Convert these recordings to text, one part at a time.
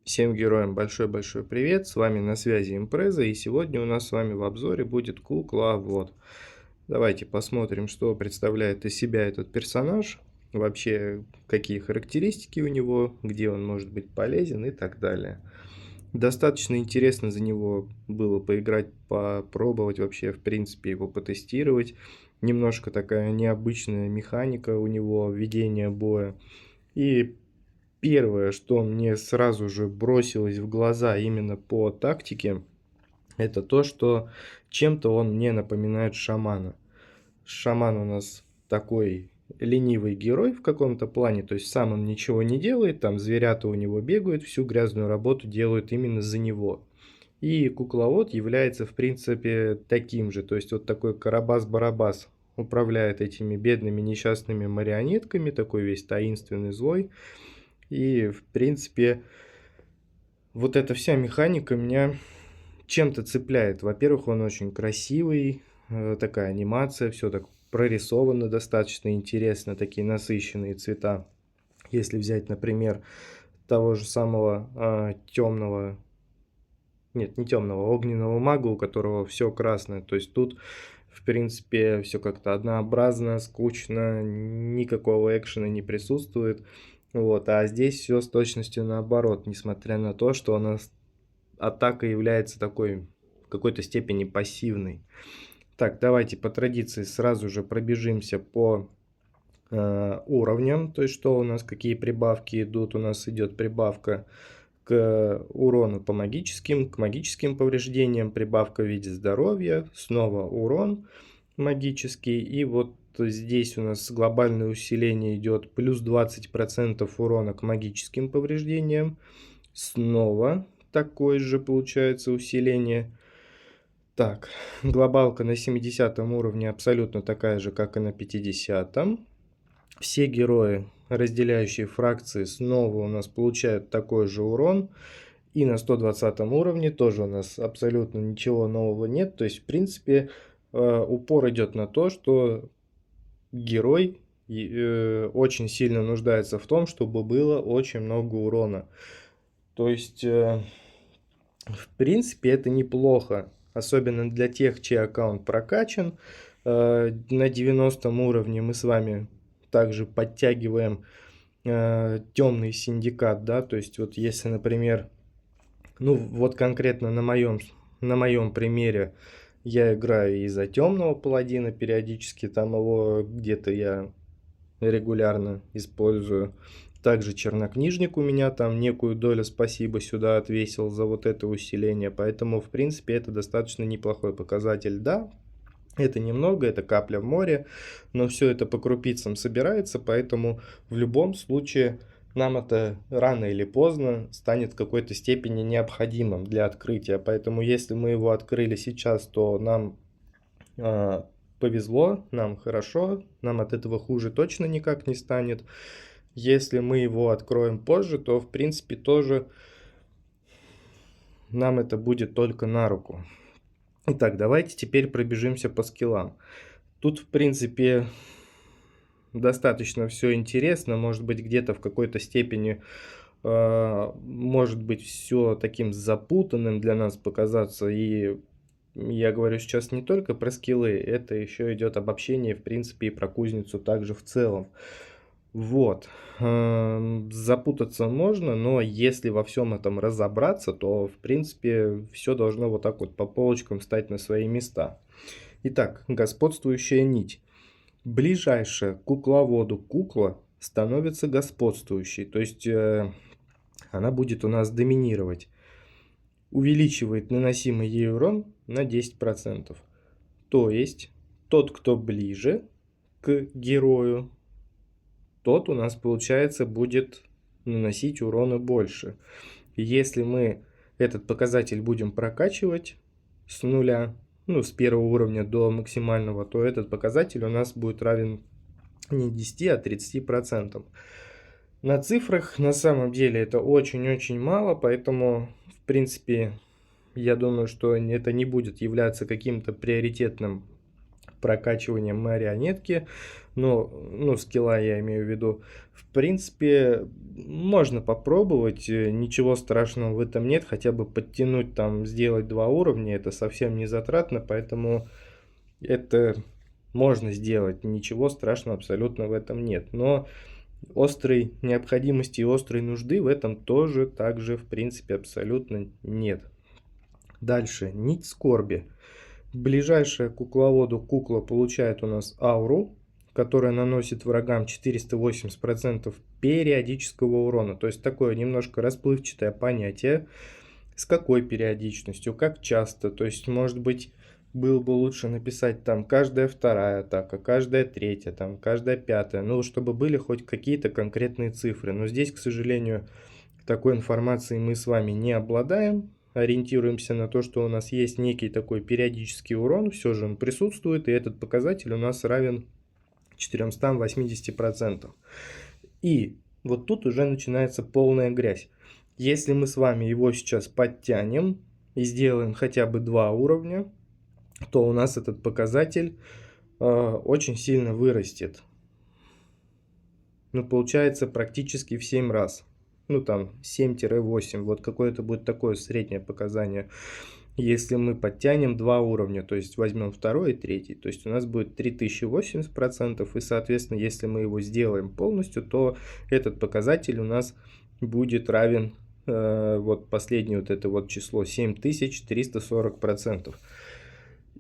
Всем героям большой-большой привет, с вами на связи Импреза, и сегодня у нас с вами в обзоре будет кукловод. Давайте посмотрим, что представляет из себя этот персонаж, вообще какие характеристики у него, где он может быть полезен и так далее. Достаточно интересно за него было поиграть, попробовать вообще, в принципе, его потестировать. Немножко такая необычная механика у него, ведения боя. И первое, что мне сразу же бросилось в глаза именно по тактике, это то, что чем-то он мне напоминает шамана. Шаман у нас такой ленивый герой в каком-то плане, то есть сам он ничего не делает, там зверята у него бегают, всю грязную работу делают именно за него. И кукловод является, в принципе, таким же, то есть вот такой Карабас-Барабас управляет этими бедными несчастными марионетками, такой весь таинственный злой. И, в принципе, вот эта вся механика меня чем-то цепляет. Во-первых, он очень красивый, такая анимация, все так прорисовано достаточно интересно, такие насыщенные цвета. Если взять, например, того же самого темного, нет, не темного, огненного мага, у которого все красное. То есть тут, в принципе, все как-то однообразно, скучно, никакого экшена не присутствует. Вот, а здесь все с точностью наоборот, несмотря на то, что у нас атака является такой в какой-то степени пассивной. Так, давайте по традиции сразу же пробежимся по уровням, то есть что у нас, какие прибавки идут. У нас идет прибавка к урону по магическим, к магическим повреждениям, прибавка в виде здоровья, снова урон магический, и вот здесь у нас глобальное усиление идет плюс 20% урона к магическим повреждениям, снова такое же получается усиление. Так, глобалка на 70 уровне абсолютно такая же, как и на 50. Все герои, разделяющие фракции, снова у нас получают такой же урон. И на 120 уровне тоже у нас абсолютно ничего нового нет. То есть, в принципе, упор идет на то, что герой очень сильно нуждается в том, чтобы было очень много урона. То есть, в принципе, это неплохо. Особенно для тех, чей аккаунт прокачан. На 90 уровне мы с вами также подтягиваем темный синдикат, да, то есть вот если, например, ну вот конкретно на моем примере я играю и за темного паладина периодически, там его где-то я регулярно использую. Также чернокнижник у меня там некую долю спасибо сюда отвесил за вот это усиление, поэтому в принципе это достаточно неплохой показатель, да. Это немного, это капля в море, но все это по крупицам собирается, поэтому в любом случае нам это рано или поздно станет в какой-то степени необходимым для открытия. Поэтому если мы его открыли сейчас, то нам повезло, нам хорошо, нам от этого хуже точно никак не станет. Если мы его откроем позже, то в принципе тоже нам это будет только на руку. Итак, давайте теперь пробежимся по скиллам. Тут, в принципе, достаточно все интересно, может быть, где-то в какой-то степени, может быть, все таким запутанным для нас показаться. И я говорю сейчас не только про скиллы, это еще идет обобщение, в принципе, и про кузницу также в целом. Вот. Запутаться можно, но если во всем этом разобраться, то, в принципе, все должно вот так вот по полочкам встать на свои места. Итак, господствующая нить. Ближайшая к кукловоду кукла становится господствующей, то есть она будет у нас доминировать. Увеличивает наносимый ей урон на 10%. То есть тот, кто ближе к герою, тот у нас, получается, будет наносить урона больше. Если мы этот показатель будем прокачивать с нуля, ну, с первого уровня до максимального, то этот показатель у нас будет равен не 10, а 30%. На цифрах на самом деле это очень-очень мало, поэтому, в принципе, я думаю, что это не будет являться каким-то приоритетным прокачивания марионетки, ну, скилла я имею в виду. В принципе, можно попробовать, ничего страшного в этом нет, хотя бы подтянуть там, сделать 2 уровня, это совсем не затратно, поэтому это можно сделать, ничего страшного абсолютно в этом нет. Но острой необходимости и острой нужды в этом тоже также, в принципе, абсолютно нет. Дальше, нить скорби. Ближайшая к кукловоду кукла получает у нас ауру, которая наносит врагам 480% периодического урона. То есть такое немножко расплывчатое понятие. С какой периодичностью, как часто. То есть, может быть, было бы лучше написать там каждая вторая атака, каждая третья, там каждая пятая. Ну, чтобы были хоть какие-то конкретные цифры. Но здесь, к сожалению, такой информацией мы с вами не обладаем. Ориентируемся на то, что у нас есть некий такой периодический урон. Все же он присутствует, и этот показатель у нас равен 480%. И вот тут уже начинается полная грязь. Если мы с вами его сейчас подтянем и сделаем хотя бы 2 уровня, то у нас этот показатель очень сильно вырастет. Ну, получается практически в 7 раз. Ну, там 7-8. Вот какое-то будет такое среднее показание. Если мы подтянем 2 уровня, то есть возьмем второй и третий, то есть у нас будет 3080%, и, соответственно, если мы его сделаем полностью, то этот показатель у нас будет равен, вот последнее вот это вот число, 7340%.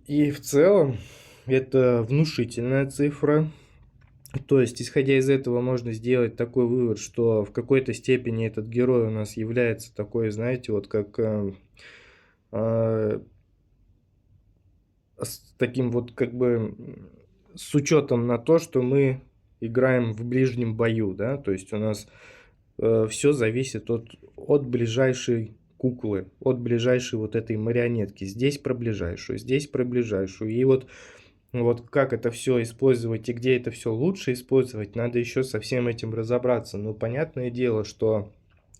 И в целом это внушительная цифра. То есть, исходя из этого, можно сделать такой вывод, что в какой-то степени этот герой у нас является такой, знаете, вот как с таким вот как бы с учетом на то, что мы играем в ближнем бою, да, то есть у нас все зависит от ближайшей куклы, от ближайшей вот этой марионетки. Здесь про ближайшую, здесь про ближайшую. И вот как это все использовать и где это все лучше использовать, надо еще со всем этим разобраться. Но понятное дело, что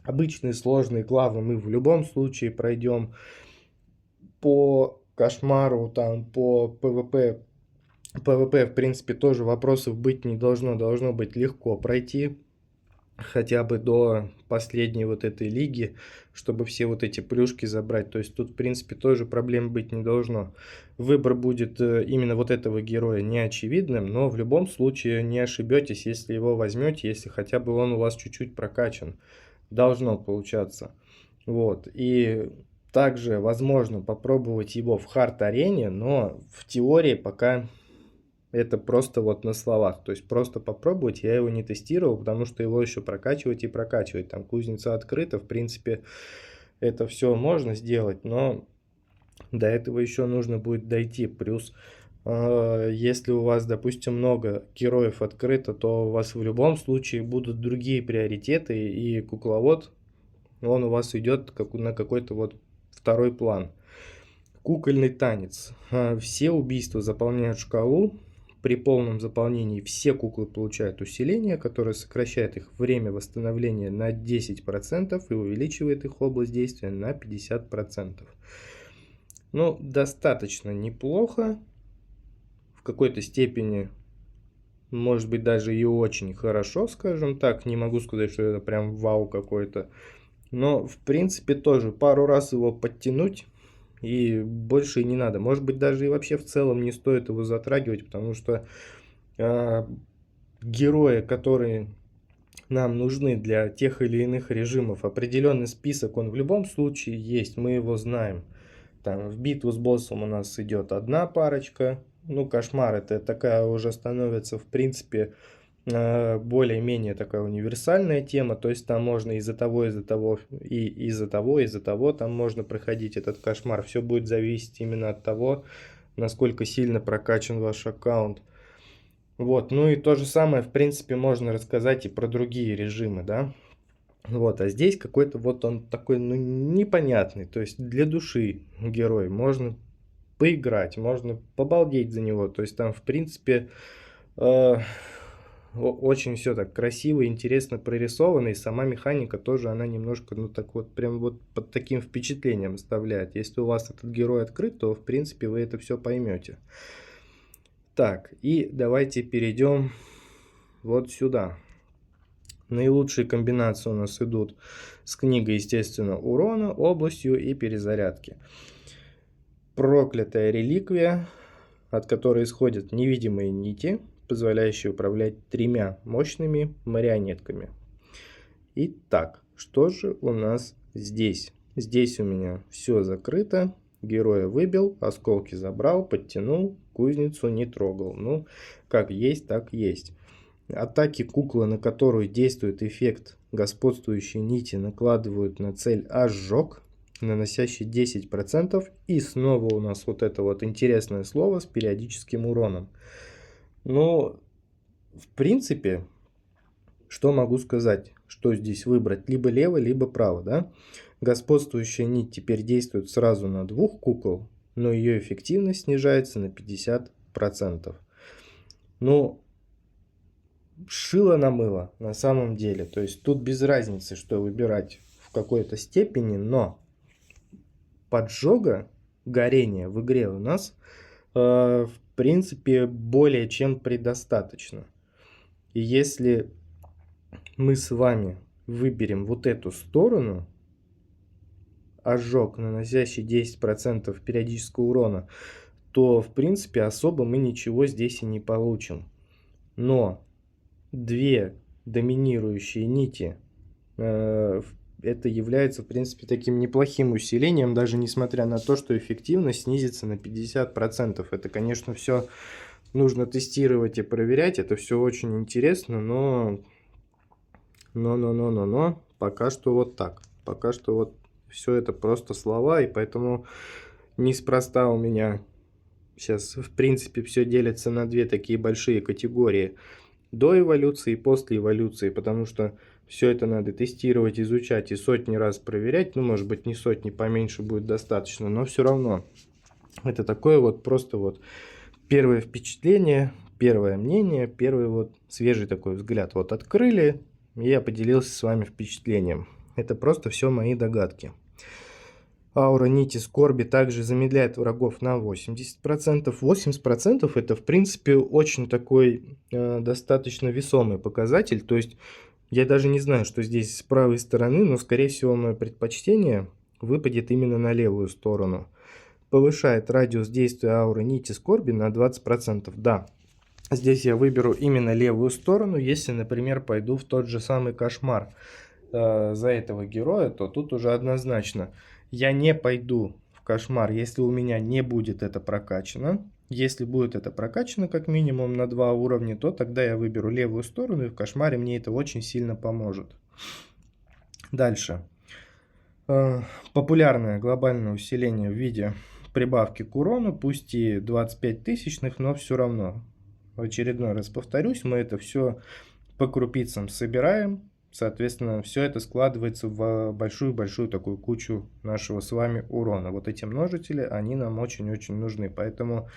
обычные сложные главы мы в любом случае пройдем. По кошмару, там, по ПВП, в принципе, тоже вопросов быть не должно. Должно быть легко пройти хотя бы до последней вот этой лиги, чтобы все вот эти плюшки забрать. То есть тут, в принципе, тоже проблем быть не должно. Выбор будет именно вот этого героя неочевидным, но в любом случае не ошибетесь, если его возьмете, если хотя бы он у вас чуть-чуть прокачан. Должно получаться. Вот. И также возможно попробовать его в хард-арене, но в теории пока это просто вот на словах. То есть просто попробовать, я его не тестировал, потому что его еще прокачивать и прокачивать. Там кузница открыта, в принципе, это все можно сделать, но до этого еще нужно будет дойти. Плюс, если у вас, допустим, много героев открыто, то у вас в любом случае будут другие приоритеты, и кукловод, он у вас идет на какой-то вот второй план. Кукольный танец. Все убийства заполняют шкалу. При полном заполнении все куклы получают усиление, которое сокращает их время восстановления на 10% и увеличивает их область действия на 50%. Ну, достаточно неплохо. В какой-то степени, может быть, даже и очень хорошо, скажем так. Не могу сказать, что это прям вау какой-то. Но, в принципе, тоже пару раз его подтянуть, и больше и не надо. Может быть, даже и вообще в целом не стоит его затрагивать, потому что герои, которые нам нужны для тех или иных режимов, определенный список, он в любом случае есть, мы его знаем. Там в битву с боссом у нас идет одна парочка. Ну, кошмар, это такая уже становится, в принципе, более-менее такая универсальная тема, то есть там можно из-за того, и из-за того там можно проходить этот кошмар. Все будет зависеть именно от того, насколько сильно прокачан ваш аккаунт. Вот, ну и то же самое, в принципе, можно рассказать и про другие режимы, да. Вот, а здесь какой-то вот он такой, ну, непонятный, то есть для души герой, можно поиграть, можно побалдеть за него, то есть там, в принципе, очень все так красиво, интересно прорисовано, и сама механика тоже, она немножко, ну так вот, прям вот под таким впечатлением оставляет. Если у вас этот герой открыт, то, в принципе, вы это все поймете. Так, и давайте перейдем вот сюда. Наилучшие комбинации у нас идут с книгой, естественно, урона, областью и перезарядки. Проклятая реликвия, от которой исходят невидимые нити, позволяющие управлять 3 мощными марионетками. Итак, что же у нас здесь? Здесь у меня все закрыто. Героя выбил, осколки забрал, подтянул, кузницу не трогал. Ну, как есть, так есть. Атаки куклы, на которую действует эффект господствующей нити, накладывают на цель ожог, наносящий 10%. И снова у нас вот это вот интересное слово с периодическим уроном. Но, в принципе, что могу сказать? Что здесь выбрать? Либо лево, либо право, да? Господствующая нить теперь действует сразу на 2 кукол, но ее эффективность снижается на 50%. Ну, шило на мыло на самом деле. То есть тут без разницы, что выбирать в какой-то степени, но поджога, горения в игре у нас в принципе более чем предостаточно. И если мы с вами выберем вот эту сторону, ожог, наносящий 10% периодического урона, то в принципе особо мы ничего здесь и не получим. Но 2 доминирующие нити, это является в принципе таким неплохим усилением, даже несмотря на то, что эффективность снизится на 50%. Это, конечно, все нужно тестировать и проверять, это все очень интересно, но пока что вот так. Пока что вот все это просто слова, и поэтому неспроста у меня сейчас в принципе все делится на 2 такие большие категории: до эволюции и после эволюции, потому что все это надо тестировать, изучать и сотни раз проверять. Ну, может быть, не сотни, поменьше будет достаточно, но все равно это такое вот просто вот первое впечатление, первое мнение, первый вот свежий такой взгляд. Вот открыли, и я поделился с вами впечатлением. Это просто все мои догадки. Аура нити скорби также замедляет врагов на 80%. 80% это, в принципе, очень такой достаточно весомый показатель. То есть я даже не знаю, что здесь с правой стороны, но, скорее всего, мое предпочтение выпадет именно на левую сторону. Повышает радиус действия ауры нити скорби на 20%. Да, здесь я выберу именно левую сторону. Если, например, пойду в тот же самый кошмар за этого героя, то тут уже однозначно я не пойду в кошмар, если у меня не будет это прокачано. Если будет это прокачано как минимум на 2 уровня, то тогда я выберу левую сторону, и в кошмаре мне это очень сильно поможет. Дальше. Популярное глобальное усиление в виде прибавки к урону, пусть и 25 тысячных, но все равно. В очередной раз повторюсь, мы это все по крупицам собираем. Соответственно, все это складывается в большую-большую такую кучу нашего с вами урона. Вот эти множители, они нам очень-очень нужны. Поэтому,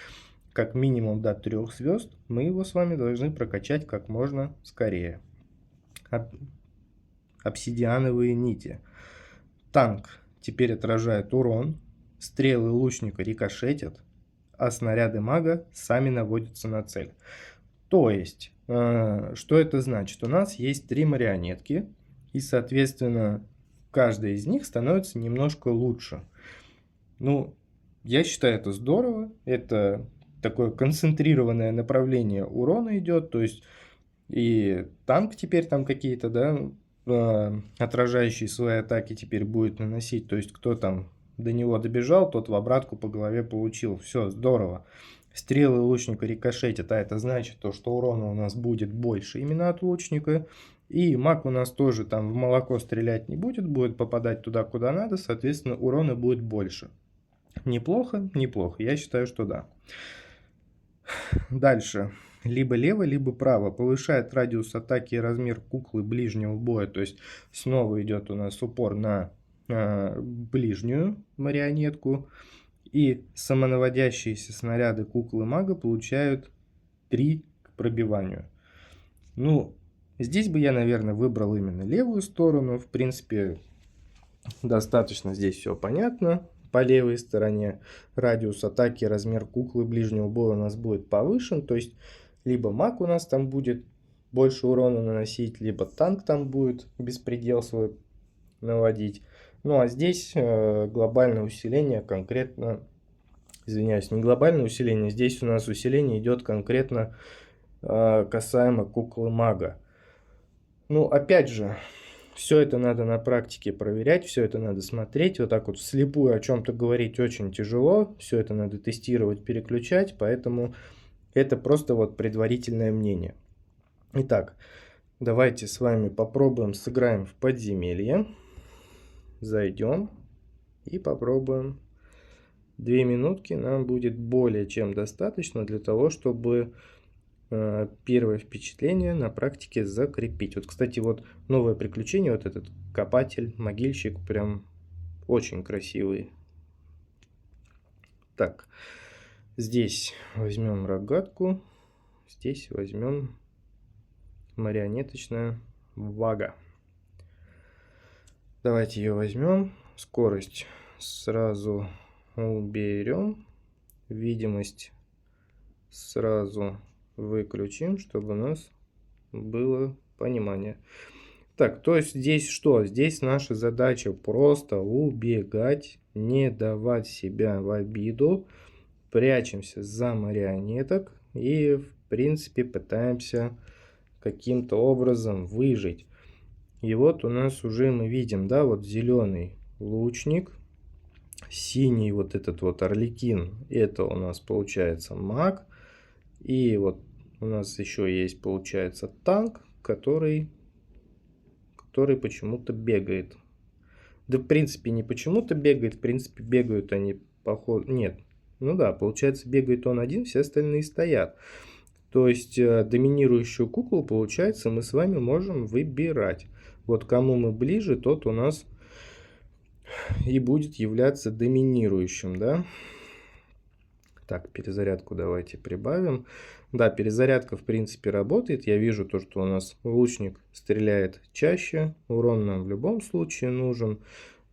как минимум до 3 звезд, мы его с вами должны прокачать как можно скорее. Обсидиановые нити. Танк теперь отражает урон, стрелы лучника рикошетят, а снаряды мага сами наводятся на цель. То есть, что это значит? У нас есть 3 марионетки, и, соответственно, каждая из них становится немножко лучше. Ну, я считаю, это здорово. Это такое концентрированное направление урона идет. То есть, и танк теперь там какие-то, да, отражающие свои атаки теперь будет наносить. То есть, кто там до него добежал, тот в обратку по голове получил. Все, здорово. Стрелы лучника рикошетят, а это значит, то, что урона у нас будет больше именно от лучника. И маг у нас тоже там в молоко стрелять не будет, будет попадать туда, куда надо, соответственно, урона будет больше. Неплохо, неплохо, я считаю, что да. Дальше. Либо лево, либо право. Повышает радиус атаки и размер куклы ближнего боя. То есть снова идет у нас упор на ближнюю марионетку. И самонаводящиеся снаряды куклы мага получают 3 к пробиванию. Ну, здесь бы я, наверное, выбрал именно левую сторону. В принципе, достаточно здесь все понятно. по левой стороне радиус атаки, размер куклы ближнего боя у нас будет повышен. То есть либо маг у нас там будет больше урона наносить, либо танк там будет беспредел свой наводить. Ну а здесь глобальное усиление конкретно, извиняюсь, не глобальное усиление, здесь у нас усиление идет конкретно касаемо куклы мага. Ну опять же, все это надо на практике проверять, все это надо смотреть. Вот так вот вслепую о чем-то говорить очень тяжело. Все это надо тестировать, переключать, поэтому это просто вот предварительное мнение. Итак, давайте с вами попробуем, сыграем в подземелье. Зайдем и попробуем. 2 минутки нам будет более чем достаточно для того, чтобы первое впечатление на практике закрепить. Вот, кстати, вот новое приключение, вот этот копатель, могильщик, прям очень красивый. Так, здесь возьмем рогатку, здесь возьмем марионеточная вага. Давайте ее возьмем, скорость сразу уберем, видимость сразу выключим, чтобы у нас было понимание. Так, то есть здесь что? Здесь наша задача просто убегать, не давать себя в обиду, прячемся за марионеток и в принципе пытаемся каким-то образом выжить. И вот у нас уже мы видим, да, вот зеленый лучник, синий вот этот вот орликин, это у нас получается маг. И вот у нас еще есть, получается, танк, который почему-то бегает. Да, в принципе, не почему-то бегает, в принципе, бегают они, походу, нет. Ну да, получается, бегает он один, все остальные стоят. То есть, доминирующую куклу, получается, мы с вами можем выбирать. Вот кому мы ближе, тот у нас и будет являться доминирующим, да. Так, перезарядку давайте прибавим. Да, перезарядка в принципе работает. Я вижу то, что у нас лучник стреляет чаще. Урон нам в любом случае нужен.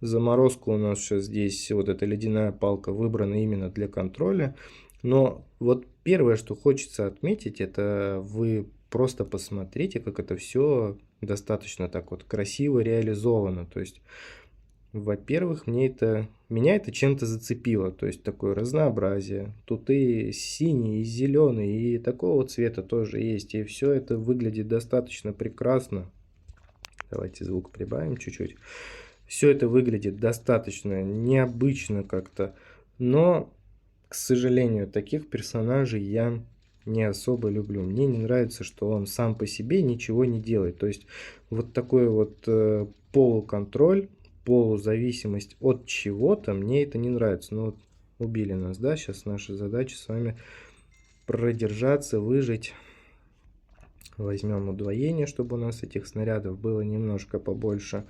Заморозка у нас сейчас здесь, вот эта ледяная палка выбрана именно для контроля. Но вот первое, что хочется отметить, это вы просто посмотрите, как это все достаточно так вот красиво реализовано. То есть, во-первых, меня это чем-то зацепило, то есть такое разнообразие. Тут и синий, и зеленый, и такого цвета тоже есть, и все это выглядит достаточно прекрасно. Давайте звук прибавим чуть-чуть. Все это выглядит достаточно необычно как-то, но, к сожалению, таких персонажей я не особо люблю. Мне не нравится, что он сам по себе ничего не делает. То есть вот такой вот полуконтроль, полузависимость от чего-то, мне это не нравится. Ну вот убили нас, да, сейчас наша задача с вами продержаться, выжить. Возьмем удвоение, чтобы у нас этих снарядов было немножко побольше.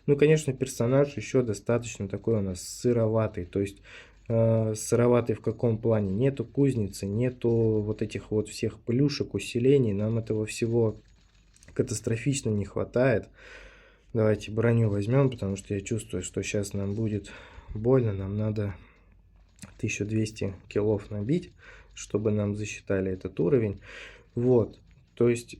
Ну, конечно, персонаж еще достаточно такой у нас сыроватый. То есть сыроватый в каком плане? Нету кузницы, нету вот этих вот всех плюшек, усилений. Нам этого всего катастрофично не хватает. Давайте броню возьмем, потому что я чувствую, что сейчас нам будет больно. Нам надо 1200 киллов набить, чтобы нам засчитали этот уровень. Вот, то есть,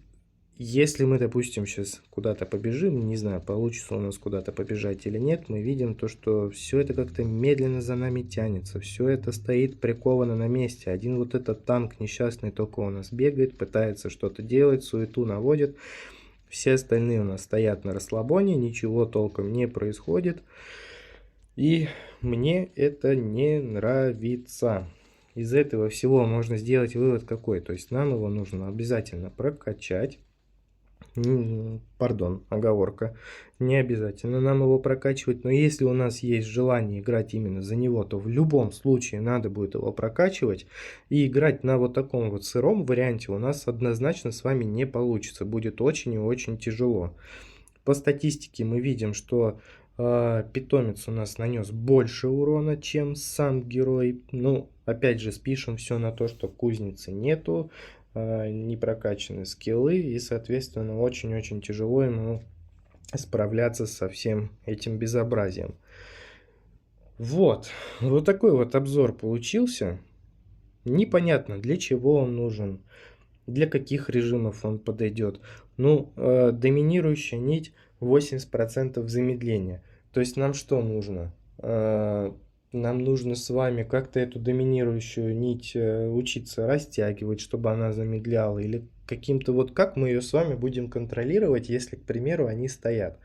если мы, допустим, сейчас куда-то побежим, не знаю, получится у нас куда-то побежать или нет, мы видим то, что все это как-то медленно за нами тянется, все это стоит приковано на месте. Один вот этот танк несчастный только у нас бегает, пытается что-то делать, суету наводит. Все остальные у нас стоят на расслабоне, ничего толком не происходит. И мне это не нравится. Из этого всего можно сделать вывод какой? То есть нам его нужно обязательно прокачать. Пардон, оговорка. Не обязательно нам его прокачивать, но если у нас есть желание играть именно за него, то в любом случае надо будет его прокачивать. И играть на вот таком вот сыром варианте у нас однозначно с вами не получится. Будет очень и очень тяжело. По статистике мы видим, что питомец у нас нанес больше урона, чем сам герой. Ну, опять же, спишем все на то, что кузницы нету, не прокачаны скиллы, и, соответственно, очень-очень тяжело ему справляться со всем этим безобразием. Вот такой вот обзор получился. Непонятно, для чего он нужен, для каких режимов он подойдет. Ну, доминирующая нить 80% замедления. То есть нам что нужно? Нам нужно с вами как-то эту доминирующую нить учиться растягивать, чтобы она замедляла, или каким-то вот как мы ее с вами будем контролировать, если, к примеру, они стоят.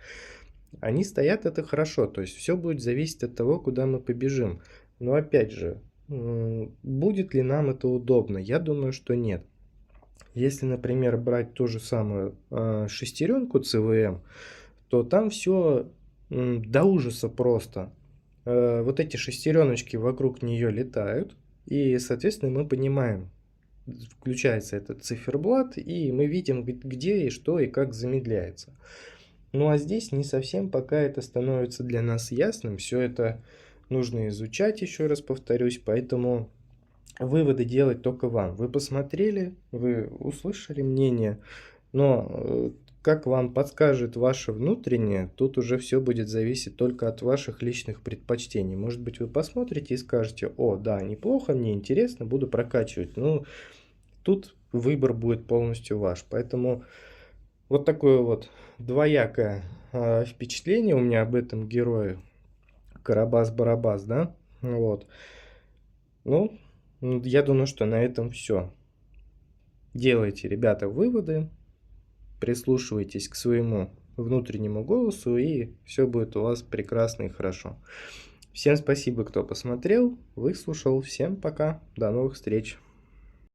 Они стоят, это хорошо, то есть все будет зависеть от того, куда мы побежим. Но опять же, будет ли нам это удобно? Я думаю, что нет. Если, например, брать ту же самую шестеренку CVM, то там все до ужаса просто. Вот эти шестереночки вокруг нее летают, и, соответственно, мы понимаем, включается этот циферблат, и мы видим, где и что и как замедляется. Ну а здесь не совсем пока это становится для нас ясным, все это нужно изучать, еще раз повторюсь, поэтому выводы делать только вам. Вы посмотрели, вы услышали мнение, но как вам подскажет ваше внутреннее, тут уже все будет зависеть только от ваших личных предпочтений. Может быть, вы посмотрите и скажете: о, да, неплохо, мне интересно, буду прокачивать. Ну, тут выбор будет полностью ваш. Поэтому вот такое вот двоякое впечатление у меня об этом герое. Карабас-Барабас, да? Вот. Ну, я думаю, что на этом все. Делайте, ребята, выводы, прислушивайтесь к своему внутреннему голосу, и все будет у вас прекрасно и хорошо. Всем спасибо, кто посмотрел, выслушал. Всем пока, до новых встреч.